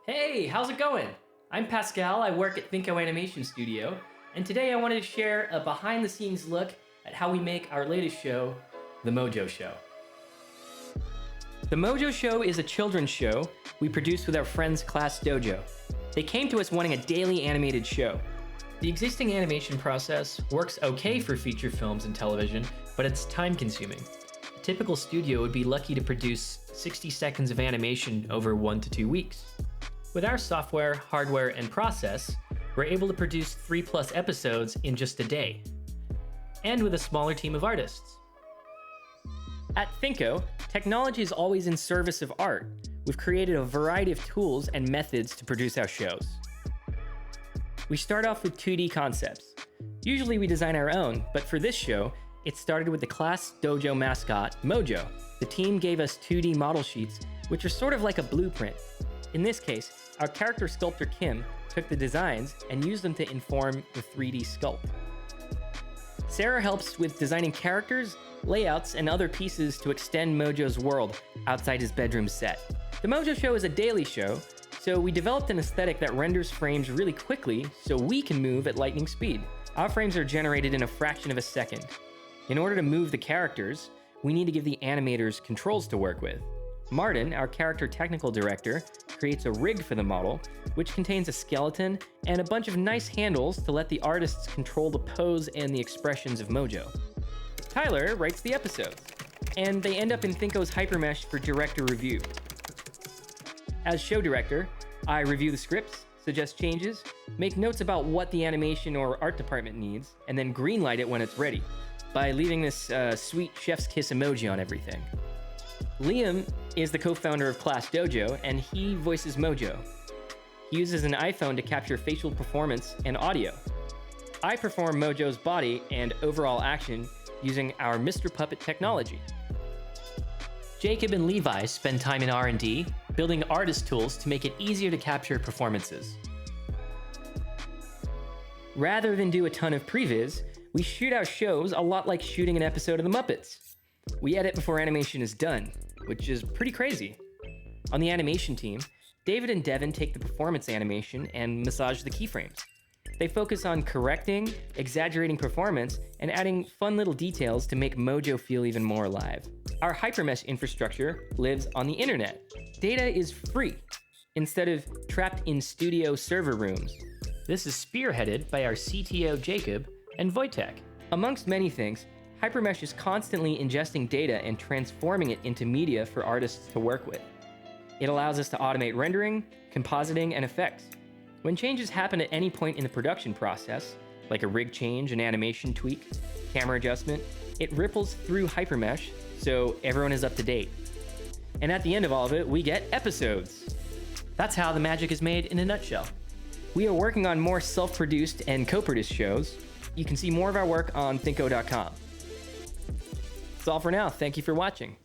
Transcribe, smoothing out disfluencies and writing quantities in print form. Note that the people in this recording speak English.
Hey, how's it going? I'm Pascal, I work at Thinko Animation Studio, and today I wanted to share a behind-the-scenes look at how we make our latest show, The Mojo Show. The Mojo Show is a children's show we produced with our friends ClassDojo. They came to us wanting a daily animated show. The existing animation process works okay for feature films and television, but it's time-consuming. A typical studio would be lucky to produce 60 seconds of animation over 1 to 2 weeks. With our software, hardware, and process, we're able to produce 3+ episodes in just a day, and with a smaller team of artists. At Thinko, technology is always in service of art. We've created a variety of tools and methods to produce our shows. We start off with 2D concepts. Usually we design our own, but for this show, it started with the ClassDojo mascot, Mojo. The team gave us 2D model sheets, which are sort of like a blueprint. In this case, our character sculptor Kim took the designs and used them to inform the 3D sculpt. Sarah helps with designing characters, layouts, and other pieces to extend Mojo's world outside his bedroom set. The Mojo Show is a daily show, so we developed an aesthetic that renders frames really quickly so we can move at lightning speed. Our frames are generated in a fraction of a second. In order to move the characters, we need to give the animators controls to work with. Martin, our character technical director, creates a rig for the model, which contains a skeleton and a bunch of nice handles to let the artists control the pose and the expressions of Mojo. Tyler writes the episodes, and they end up in Thinko's HyperMesh for director review. As show director, I review the scripts, suggest changes, make notes about what the animation or art department needs, and then greenlight it when it's ready, by leaving this sweet chef's kiss emoji on everything. Liam is the co-founder of ClassDojo, and he voices Mojo. He uses an iPhone to capture facial performance and audio. I perform Mojo's body and overall action using our Mr.Puppet technology. Jacob and Levi spend time in R&D, building artist tools to make it easier to capture performances. Rather than do a ton of previs, we shoot our shows a lot like shooting an episode of The Muppets. We edit before animation is done, which is pretty crazy. On the animation team, David and Devin take the performance animation and massage the keyframes. They focus on correcting, exaggerating performance, and adding fun little details to make Mojo feel even more alive. Our HyperMesh infrastructure lives on the internet. Data is free, instead of trapped in studio server rooms. This is spearheaded by our CTO Jacob and Wojtek. Amongst many things, HyperMesh is constantly ingesting data and transforming it into media for artists to work with. It allows us to automate rendering, compositing, and effects. When changes happen at any point in the production process, like a rig change, an animation tweak, camera adjustment, it ripples through HyperMesh so everyone is up to date. And at the end of all of it, we get episodes. That's how the magic is made in a nutshell. We are working on more self-produced and co-produced shows. You can see more of our work on thinko.com. That's all for now. Thank you for watching.